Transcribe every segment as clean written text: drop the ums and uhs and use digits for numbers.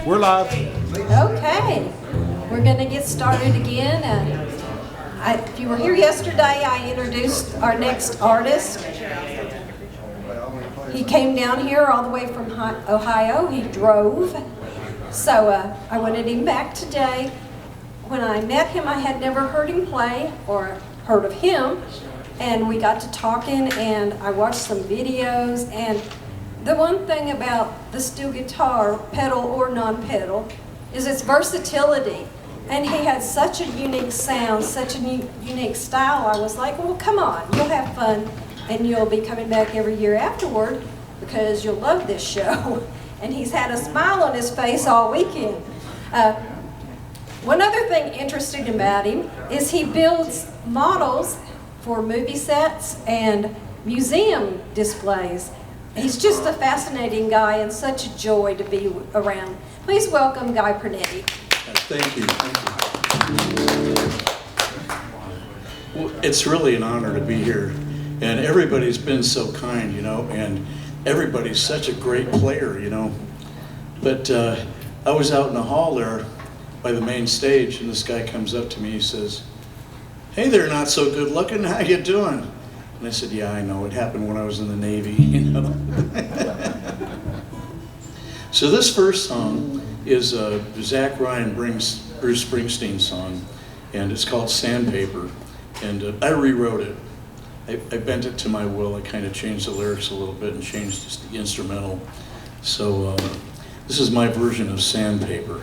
We're live. Okay, we're going to get started again. If you were here yesterday, I introduced our next artist. He came down here all the way from Ohio. He drove. So I wanted him back today. When I met him, I had never heard him play or heard of him. And we got to talking, and I watched some videos. And the one thing about the steel guitar, pedal or non-pedal, is its versatility. And he had such a unique sound, such a unique style. I was like, well, come on, you'll have fun, and you'll be coming back every year afterward because you'll love this show. And he's had a smile on his face all weekend. One other thing interesting about him is he builds models for movie sets and museum displays. He's just a fascinating guy and such a joy to be around. Please welcome Guy Pernetti. Thank you. Well, it's really an honor to be here, and everybody's been so kind, you know, and everybody's such a great player, you know. But I was out in the hall there by the main stage, and this guy comes up to me. He says, "Hey there, not so good looking. How you doing?" And I said, "Yeah, I know. It happened when I was in the Navy, you know." So this first song is Zach Ryan brings Bruce Springsteen's song, and it's called Sandpaper. And I rewrote it. I bent it to my will. I kind of changed the lyrics a little bit and changed just the instrumental. So this is my version of Sandpaper.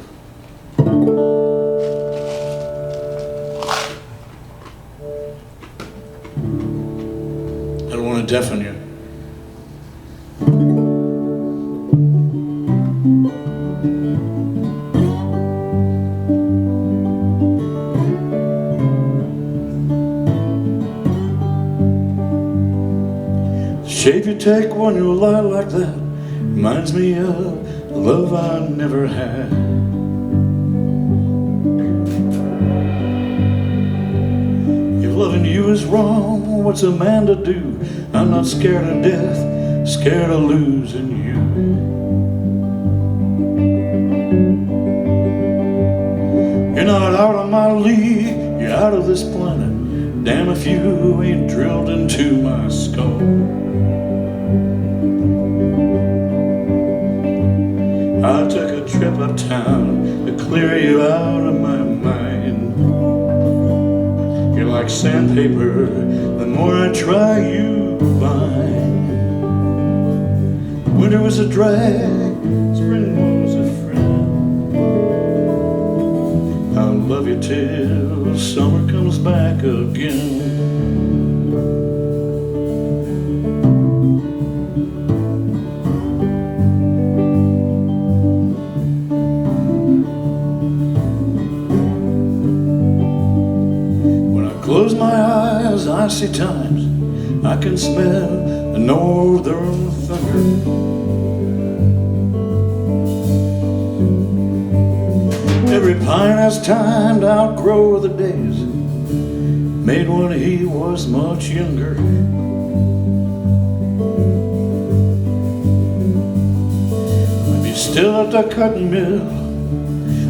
I don't want to deafen you. The shape you take when you lie like that reminds me of the love I never had. If loving you is wrong, what's a man to do? I'm not scared of death, scared of losing you. You're not out of my league, you're out of this planet. Damn if you ain't drilled into my skull. I took a trip uptown to clear you out of my mind. You're like sandpaper, the more I try you bind. Winter was a drag, spring was a friend. I'll love you till summer comes back again. Close my eyes, I see times, I can smell the northern thunder. Every pine has time to outgrow the days made when he was much younger. I'd be still at the cotton mill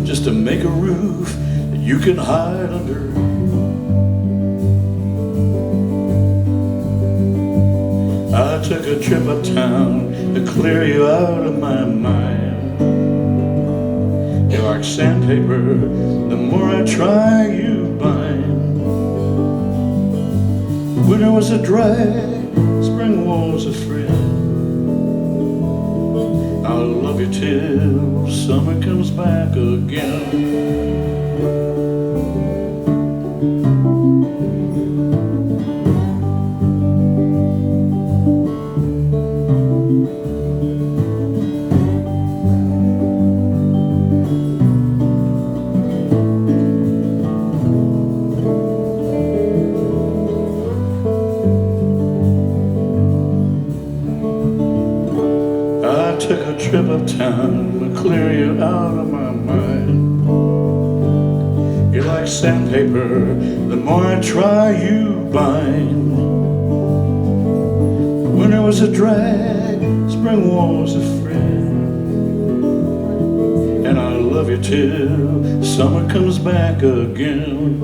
just to make a roof that you can hide under. I took a trip uptown to clear you out of my mind. You're like sandpaper, the more I try you bind. Winter was a drag, spring was a friend. I'll love you till summer comes back again. I took a trip uptown to clear you out of my mind. You're like sandpaper, the more I try you bind. Winter was a drag, spring was a friend, and I love you till summer comes back again.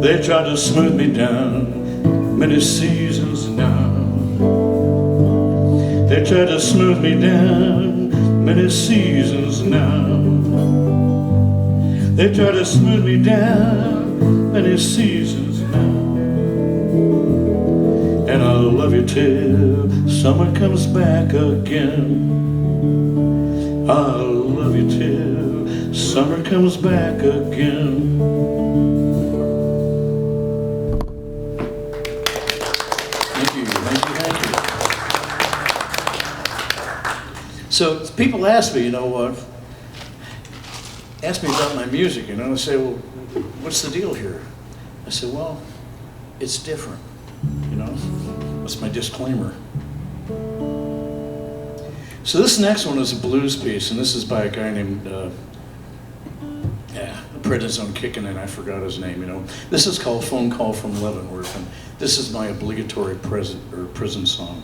They tried to smooth me down many seasons now. They tried to smooth me down many seasons now. They tried to smooth me down many seasons now. And I'll love you till summer comes back again. I'll love you till summer comes back again. Thank you, thank you, thank you. So people ask me, ask me about my music, They say, well, what's the deal here? I said, well, it's different, That's my disclaimer. So this next one is a blues piece, and this is by a guy named, Prednisone kicking in, I forgot his name, This is called Phone Call from Leavenworth, and this is my obligatory prison song.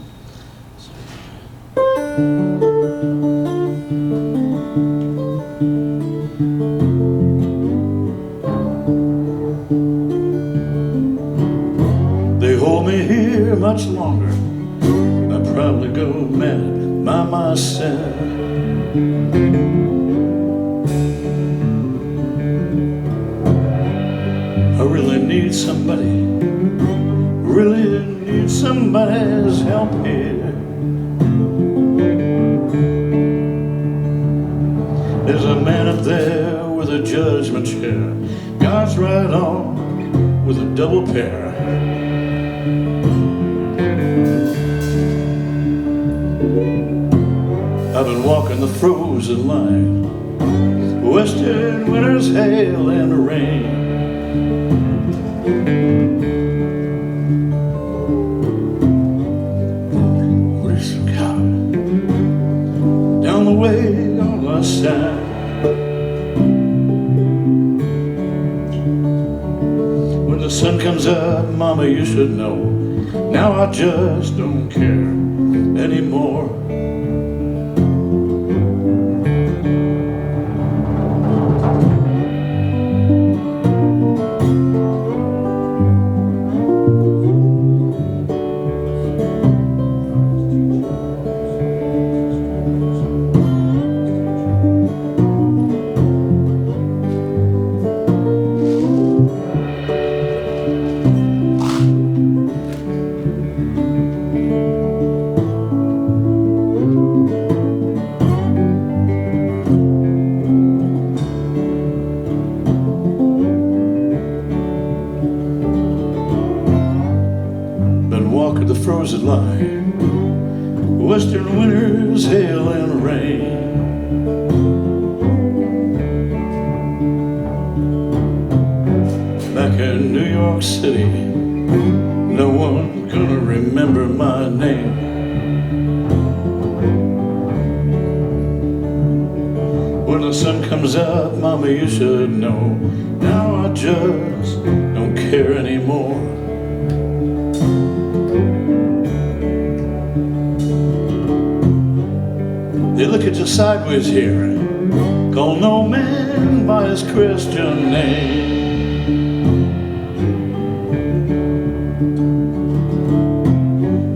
They hold me here much longer, I'd probably go mad by myself. I really need somebody's help here. There's a man up there with a judgment chair, God's right on with a double pair. I've been walking the frozen line, western winter's hail and rain. Where's the cow? Down the way on my side. When the sun comes up, Mama, you should know, now I just don't care anymore. Walk the frozen line, western winters, hail and rain. Back in New York City, no one gonna remember my name. When the sun comes up, Mama, you should know, now I just don't care anymore. They look at you sideways here, call no man by his Christian name.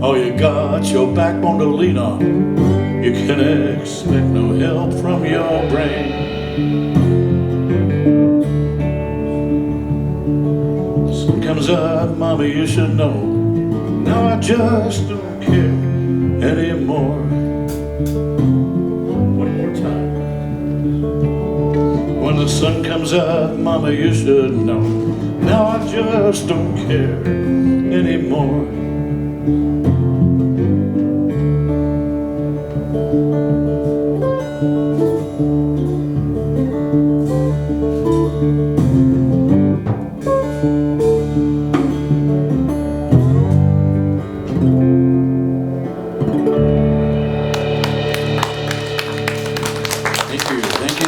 Oh, you got your backbone to lean on, you can expect no help from your brain. The sun comes up, Mama, you should know, now I just don't care anymore. When the sun comes up, Mama, you should know, now I just don't care anymore.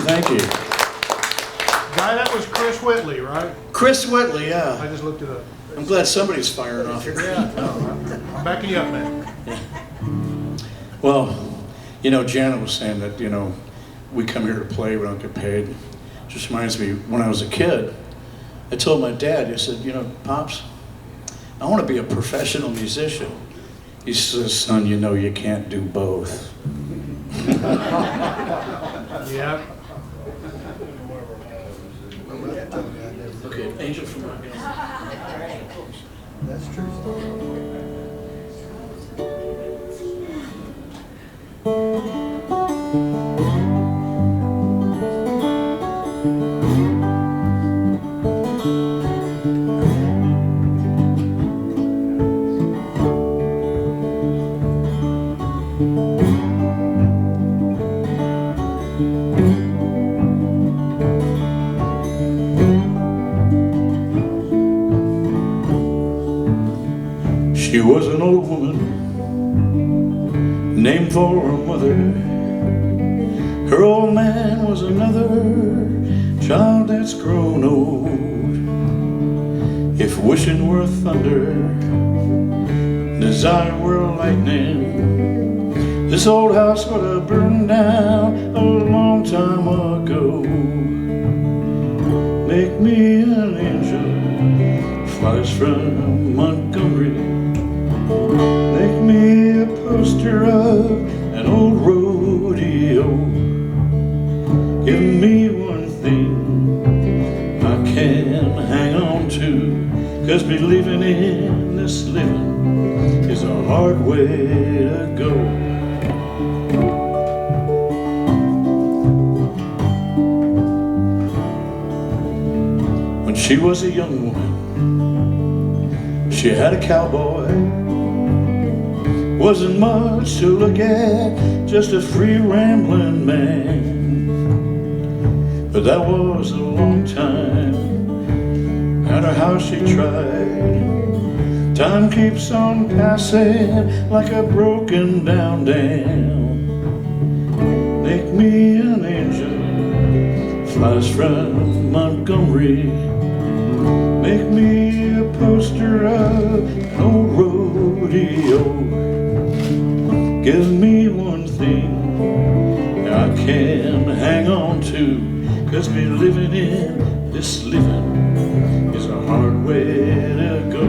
Thank you. Guy, that was Chris Whitley, right? Chris Whitley, yeah. I just looked it up. I'm glad somebody's firing off here. Yeah, no, I'm backing you up, man. Well, Janet was saying that, we come here to play, we don't get paid. Just reminds me, when I was a kid, I told my dad, I said, you know, Pops, I want to be a professional musician. He says, son, you know you can't do both. Yeah. Okay, Angel from my That's true. She was an old woman named for her mother. Her old man was another child that's grown old. If wishing were thunder, desire were lightning, this old house would have burned down a long time ago. Make me an angel, flies from Montgomery. Make me a poster of an old rodeo. Give me one thing I can hang on to, 'cause believing in this living is a hard way to go. When she was a young woman, she had a cowboy. Wasn't much to look at, just a free rambling man. But that was a long time, no matter how she tried. Time keeps on passing like a broken down dam. Make me an angel, flies from Montgomery. Make me a poster of an old rodeo. Give me one thing I can hang on to, 'cause believing in this living is a hard way to go.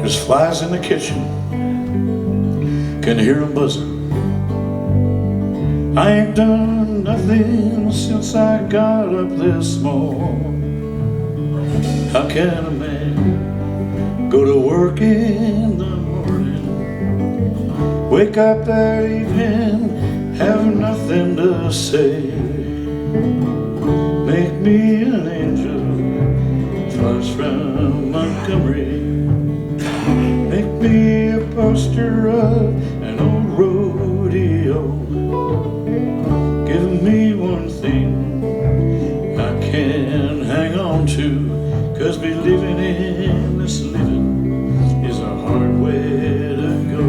There's flies in the kitchen, can hear 'em buzzing. I ain't done nothing since I got up this morning. How can a man go to work in the morning, wake up that evening, have nothing to say? Make me an angel, flies from Montgomery. Make me a poster of an old rodeo. Give me one thing I can hang on to, 'cause believing in this living is a hard way to go.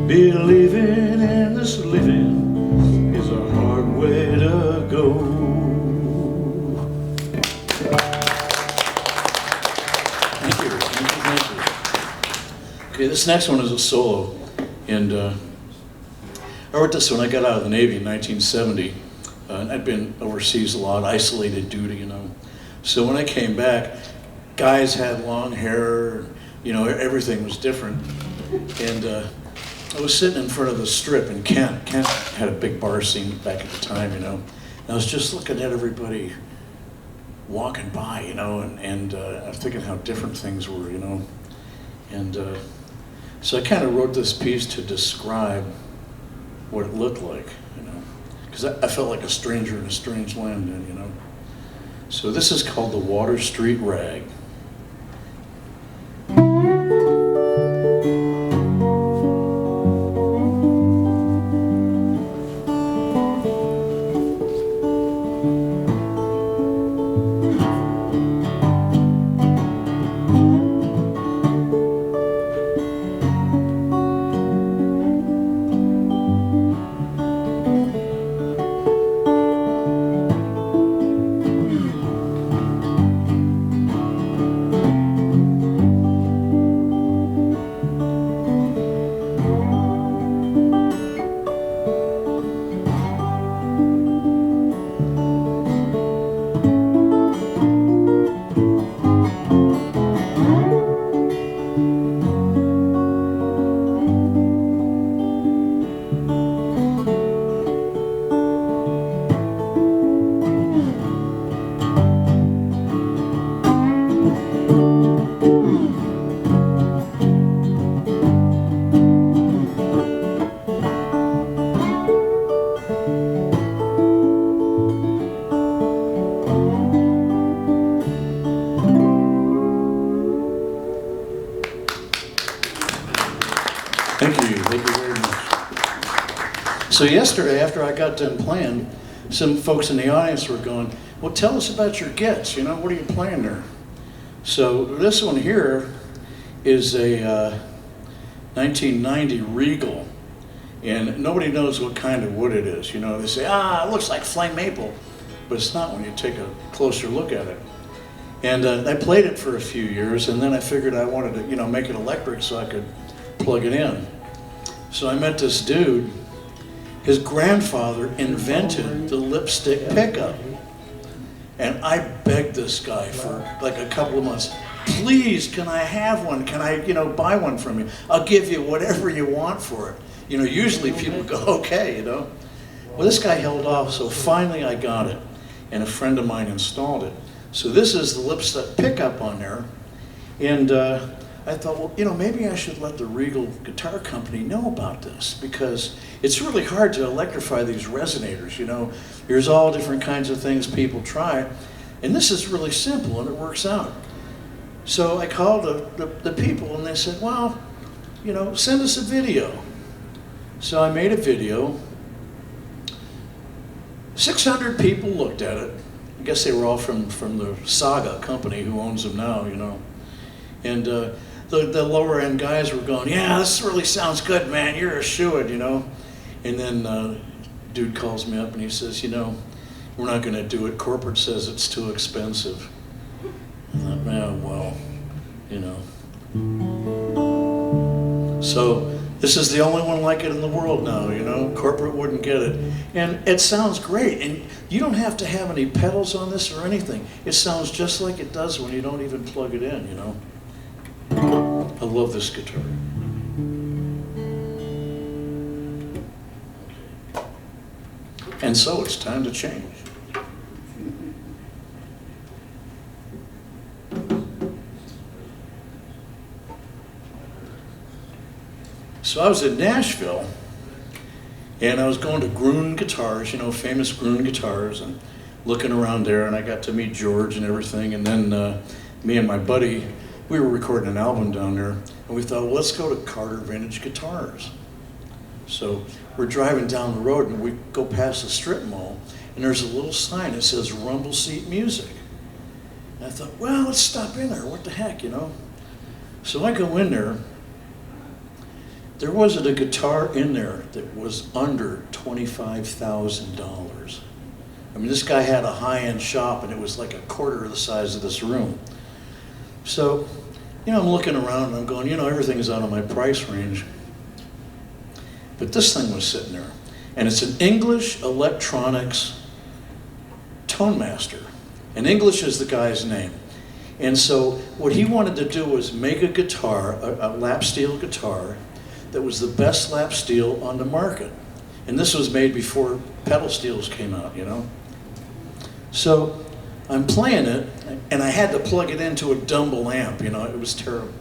Believing in this living is a hard way to go. Thank you, thank you, thank you. Okay, this next one is a solo, and I wrote this when I got out of the Navy in 1970, and I'd been overseas a lot, isolated duty, you know. So when I came back, guys had long hair, you know, everything was different. And I was sitting in front of the Strip in Kent. Kent had a big bar scene back at the time, you know. And I was just looking at everybody walking by, you know, and I was thinking how different things were, you know. And so I kind of wrote this piece to describe what it looked like, you know, because I felt like a stranger in a strange land, you know. So this is called the Water Street Rag. So yesterday, after I got done playing, some folks in the audience were going, well, tell us about your gets, you know, what are you playing there? So this one here is a 1990 Regal, and nobody knows what kind of wood it is. You know, they say, it looks like flame maple, but it's not when you take a closer look at it. And I played it for a few years, and then I figured I wanted to, you know, make it electric so I could plug it in. So I met this dude. His grandfather invented the lipstick pickup. And I begged this guy for like a couple of months, please, can I have one? Can I, you know, buy one from you? I'll give you whatever you want for it. You know, usually people go, okay, you know. Well, this guy held off, so finally I got it. And a friend of mine installed it. So this is the lipstick pickup on there. And I thought, well, you know, maybe I should let the Regal Guitar Company know about this, because it's really hard to electrify these resonators, you know. There's all different kinds of things people try, and this is really simple and it works out. So I called the people and they said, well, you know, send us a video. So I made a video. 600 people looked at it. I guess they were all from the Saga company who owns them now, you know. And the lower end guys were going, yeah, this really sounds good, man, you're a shoo-it, you know. And then dude calls me up and he says, you know, we're not going to do it. Corporate says it's too expensive. I thought, man, well, you know. So this is the only one like it in the world now, you know. Corporate wouldn't get it. And it sounds great. And you don't have to have any pedals on this or anything. It sounds just like it does when you don't even plug it in, you know. I love this guitar. And so it's time to change. So I was in Nashville, and I was going to Gruen Guitars, you know, famous Gruen Guitars, and looking around there, and I got to meet George and everything, and then me and my buddy, we were recording an album down there, and we thought, well, let's go to Carter Vintage Guitars. So we're driving down the road, and we go past the strip mall, and there's a little sign that says Rumble Seat Music. And I thought, well, let's stop in there, what the heck, you know? So I go in there. There wasn't a guitar in there that was under $25,000. I mean, this guy had a high-end shop, and it was like a quarter of the size of this room. So, you know, I'm looking around, and I'm going, you know, everything's out of my price range. But this thing was sitting there, and it's an English Electronics Tone Master. And English is the guy's name. And so what he wanted to do was make a guitar, a lap steel guitar, that was the best lap steel on the market. And this was made before pedal steels came out, you know. So I'm playing it, and I had to plug it into a Dumble amp, you know, it was terrible.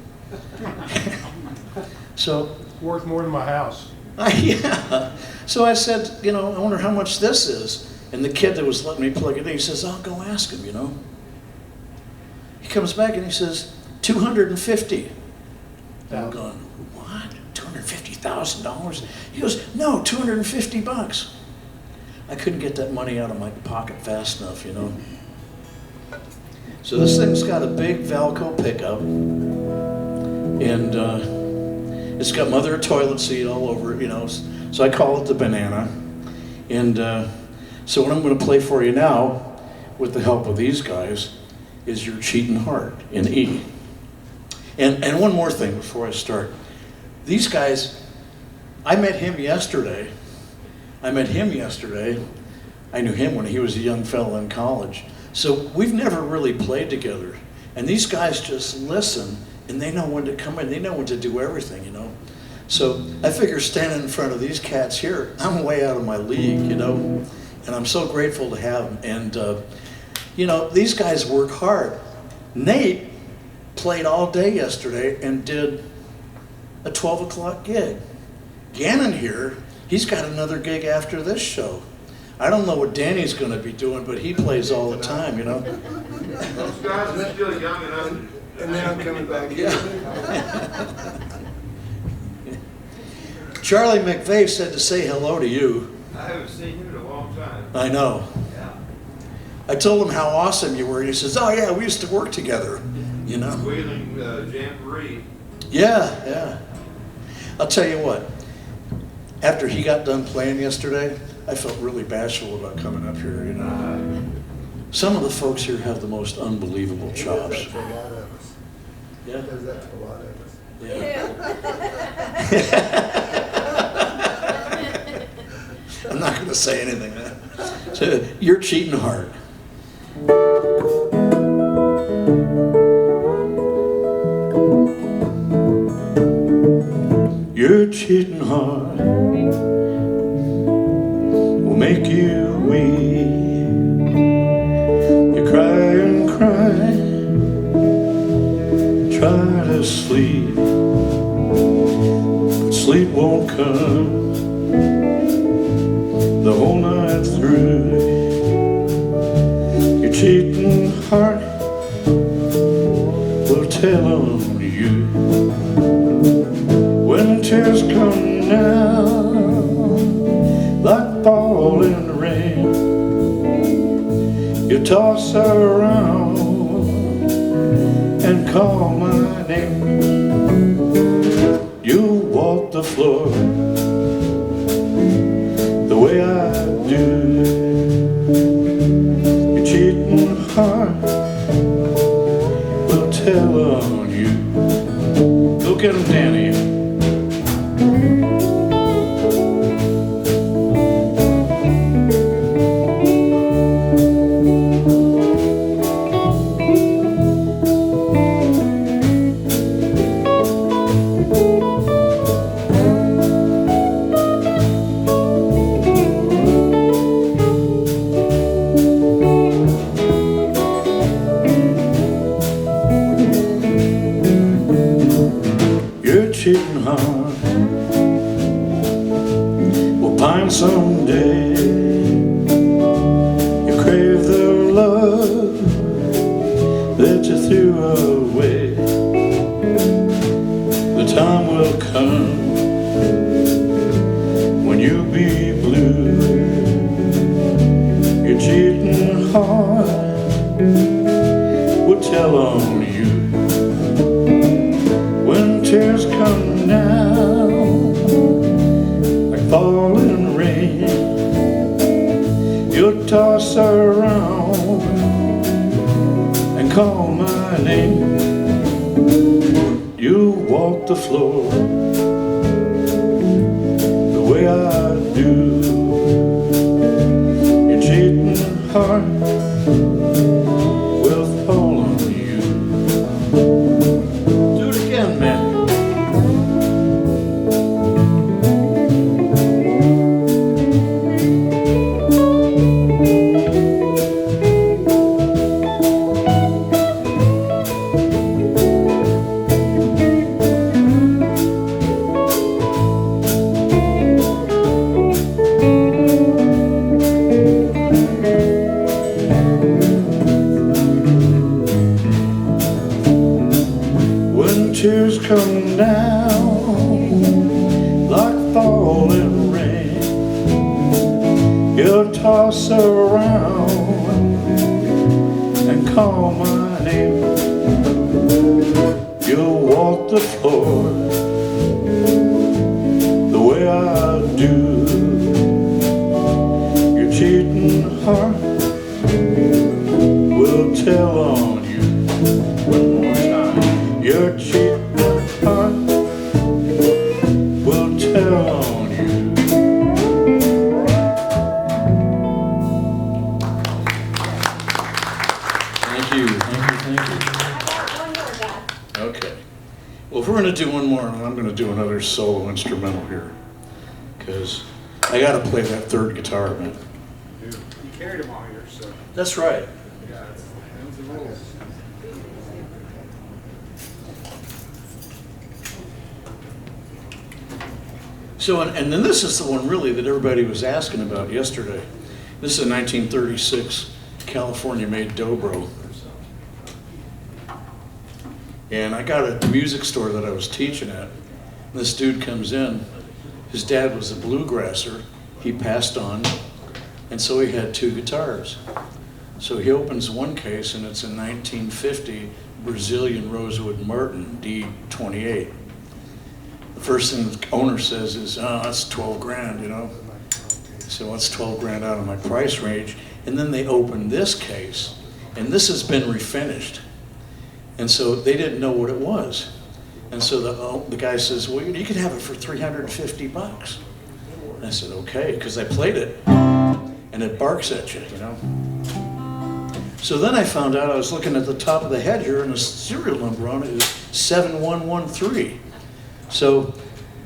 So, Worth more than my house. yeah. So I said, you know, I wonder how much this is. And the kid that was letting me plug it in, he says, I'll go ask him, you know. He comes back and he says, $250. I'm going, what? $250,000? He goes, no, $250. I couldn't get that money out of my pocket fast enough, you know. So this thing's got a big Valco pickup, and it's got mother of toilet seat all over it, you know. So I call it the Banana. And so what I'm going to play for you now, with the help of these guys, is Your Cheatin' Heart in E. And one more thing before I start. These guys, I met him yesterday. I knew him when he was a young fellow in college. So we've never really played together. And these guys just listen, and they know when to come in. They know when to do everything, you know. So I figure standing in front of these cats here, I'm way out of my league, you know. And I'm so grateful to have them. And, you know, these guys work hard. Nate played all day yesterday and did a 12 o'clock gig. Gannon here, he's got another gig after this show. I don't know what Danny's going to be doing, but he plays all the time, you know. Those guys are still young enough. And then I'm coming back here. Charlie McVeigh said to say hello to you. I haven't seen you in a long time. I know. Yeah. I told him how awesome you were. He says, "Oh yeah, we used to work together." You know. Wheeling Jamboree. Yeah. I'll tell you what. After he got done playing yesterday, I felt really bashful about coming up here. You know. Some of the folks here have the most unbelievable chops. He does that to a lot of us. Yeah. He does that to a lot of us. Yeah. I'm not going to say anything. So, you're cheating hard. You're cheating hard. Will make you weep. You cry and cry. Try to sleep, but sleep won't come the whole night through. Your cheating heart will tell on you. When tears come down like falling rain, you toss around and call my name. You walk the floor the way I do. Your cheating heart will tell on you. Go get him, Danny. You're cheating hard. We'll pine someday. You crave the love that you threw away. The time will come when you'll be blue. Your cheating heart will tell on you. When tears come down like falling rain, you'll toss around and call my name. You walk the floor the way I do. Your cheating heart will fall on you. Do it again, man. When tears come down like falling rain, you'll toss around and call my name. You'll walk the floor the way I do. Your cheating heart will tell on you. One more time. Your cheating heart will tell on you. Thank you. I got one more guy. Okay. Well, if we're going to do one more, I'm going to do another solo instrumental here. Because I got to play that third guitar, man. You carried them all here, so. That's right. Yeah, that's the rules. So, and then this is the one really that everybody was asking about yesterday. This is a 1936 California-made dobro. And I got at the music store that I was teaching at. This dude comes in His dad was a bluegrasser. He passed on, and so he had 2 guitars. So he opens one case, and it's a 1950 Brazilian Rosewood Martin D28. The first thing the owner says is, "Oh, that's 12 grand, you know." So that's 12 grand out of my price range. And then they open this case, and this has been refinished. And so they didn't know what it was. And so the guy says, "Well, you can have it for 350 bucks. And I said, "Okay," because I played it, and it barks at you, you know. So then I found out, I was looking at the top of the head here, and the serial number on it is 7113. So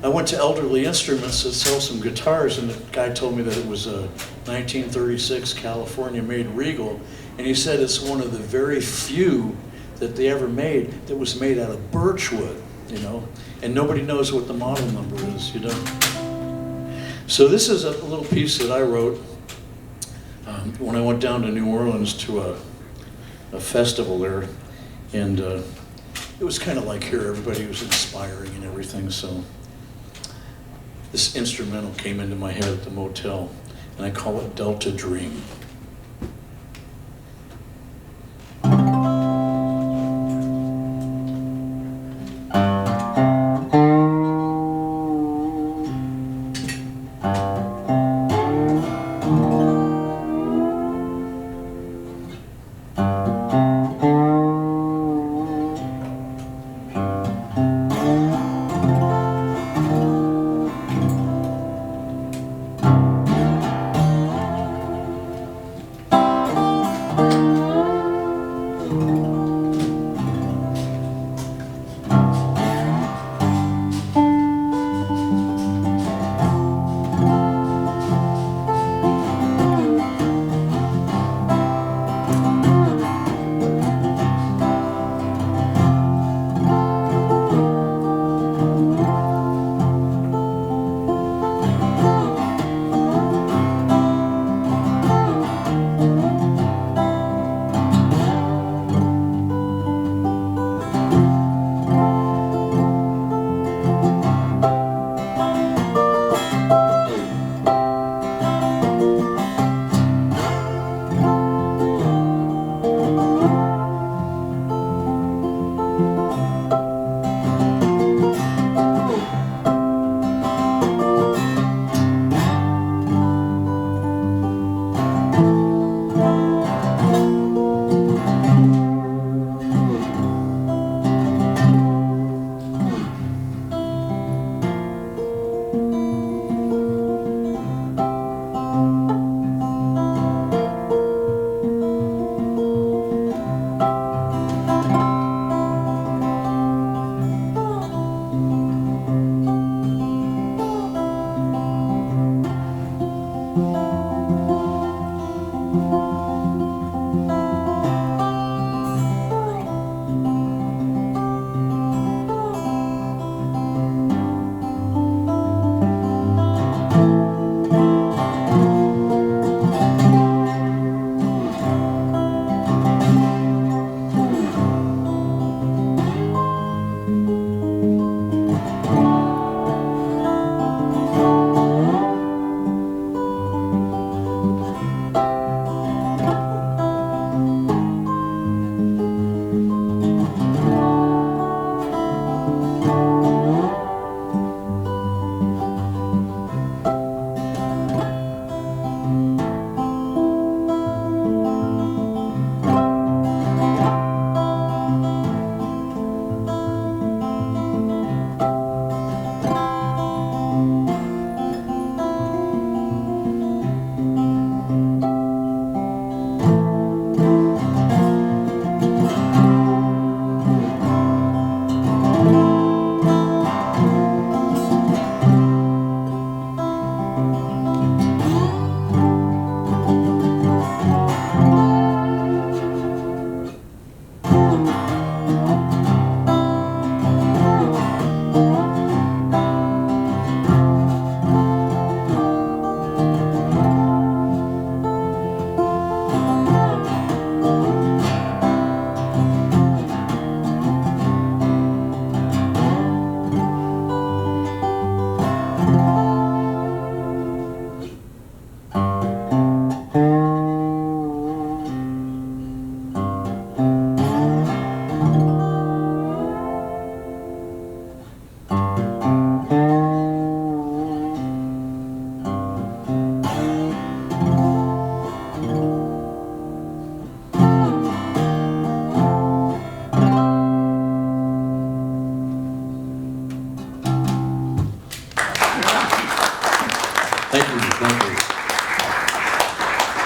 I went to Elderly Instruments that sell some guitars, and the guy told me that it was a 1936 California-made Regal, and he said it's one of the very few that they ever made that was made out of birchwood, you know, and nobody knows what the model number is, you know. So this is a little piece that I wrote when I went down to New Orleans to a festival there, and it was kind of like here, everybody was inspiring and everything, so this instrumental came into my head at the motel, and I call it Delta Dream.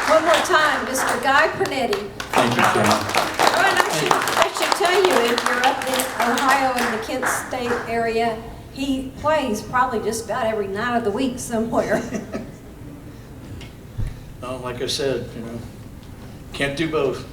One more time, Mr. Guy Pernetti. Thank you, Karen. Oh, and I should tell you, if you're up in Ohio in the Kent State area, he plays probably just about every night of the week somewhere. Well, like I said, can't do both.